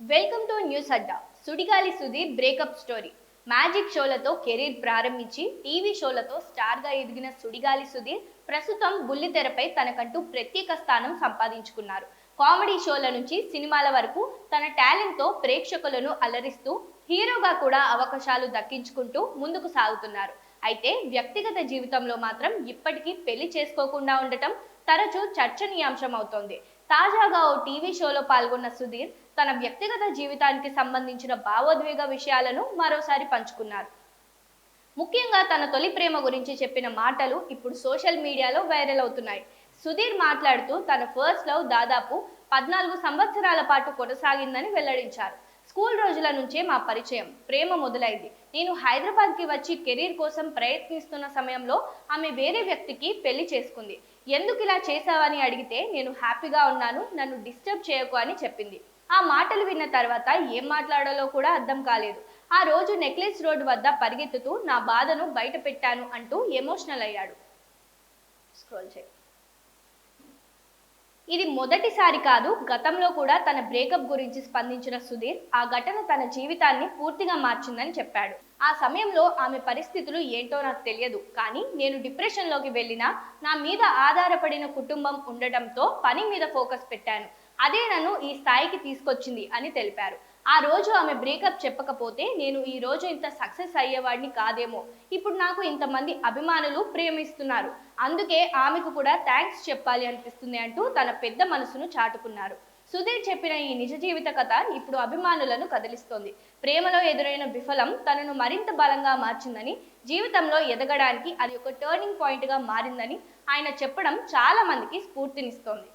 Welcome to news Adda. Sudigali Sudheer breakup story. Magic షోలతో career ప్రారంభించి TV షోలతో స్టార్గా ఎదిగిన సుడిగాలి సుధీర్ ప్రస్తుతం బుల్లితెరపై తనకంటూ ప్రత్యేక స్థానం సంపాదించుకున్నారు. కామెడీ షోల నుంచి సినిమాల వరకు తన టాలెంట్తో ప్రేక్షకులను అలరిస్తూ హీరోగా కూడా అవకాశాలు దక్కించుకుంటూ ముందుకు సాగుతున్నారు. అయితే వ్యక్తిగత జీవితంలో మాత్రం ఇప్పటికీ పెళ్లి చేసుకోకుండా ఉండటం తరచూ చర్చనీయాంశం అవుతోంది. తాజాగా ఓ టీవీ షోలో పాల్గొన్న సుధీర్ తన వ్యక్తిగత జీవితానికి సంబంధించిన భావోద్వేగ విషయాలను మరోసారి పంచుకున్నారు. ముఖ్యంగా తన తొలి ప్రేమ గురించి చెప్పిన మాటలు ఇప్పుడు సోషల్ మీడియాలో వైరల్ అవుతున్నాయి. సుధీర్ మాట్లాడుతూ తన ఫస్ట్ లవ్ దాదాపు 14 సంవత్సరాల పాటు కొనసాగిందని వెల్లడించారు. స్కూల్ రోజుల నుంచే మా పరిచయం, ప్రేమ మొదలైంది. నేను హైదరాబాద్కి వచ్చి కెరీర్ కోసం ప్రయత్నిస్తున్న సమయంలో ఆమె వేరే వ్యక్తికి పెళ్లి చేసుకుంది. ఎందుకు ఇలా చేశావని అడిగితే నేను హ్యాపీగా ఉన్నాను, నన్ను డిస్టర్బ్ చేయకు అని చెప్పింది. ఆ మాటలు విన్న తర్వాత ఏం మాట్లాడాలో కూడా అర్థం కాలేదు. ఆ రోజు నెక్లెస్ రోడ్ వద్ద పరిగెత్తుతూ నా బాధను బయట పెట్టాను అంటూ ఎమోషనల్ అయ్యాడు. స్క్రోల్ చేయి. ఇది మొదటిసారి కాదు, గతంలో కూడా తన బ్రేకప్ గురించి స్పందించిన సుధీర్ ఆ ఘటన తన జీవితాన్ని పూర్తిగా మార్చిందని చెప్పాడు. ఆ సమయంలో ఆమె పరిస్థితులు ఏంటో నాకు తెలియదు, కానీ నేను డిప్రెషన్లోకి వెళ్ళినా నా మీద ఆధారపడిన కుటుంబం ఉండటంతో పని మీద ఫోకస్ పెట్టాను. అదే నన్ను ఈ స్థాయికి తీసుకొచ్చింది అని తెలిపారు. ఆ రోజు ఆమె బ్రేకప్ చెప్పకపోతే నేను ఈ రోజు ఇంత సక్సెస్ అయ్యేవాడిని కాదేమో. ఇప్పుడు నాకు ఇంతమంది అభిమానులు ప్రేమిస్తున్నారు, అందుకే ఆమెకు కూడా థ్యాంక్స్ చెప్పాలి అనిపిస్తుంది అంటూ తన పెద్ద మనసును చాటుకున్నారు. సుధీర్ చెప్పిన ఈ నిజ జీవిత కథ ఇప్పుడు అభిమానులను కదిలిస్తోంది. ప్రేమలో ఎదురైన విఫలం తనను మరింత బలంగా మార్చిందని, జీవితంలో ఎదగడానికి అది ఒక టర్నింగ్ పాయింట్గా మారిందని ఆయన చెప్పడం చాలా మందికి స్ఫూర్తినిస్తోంది.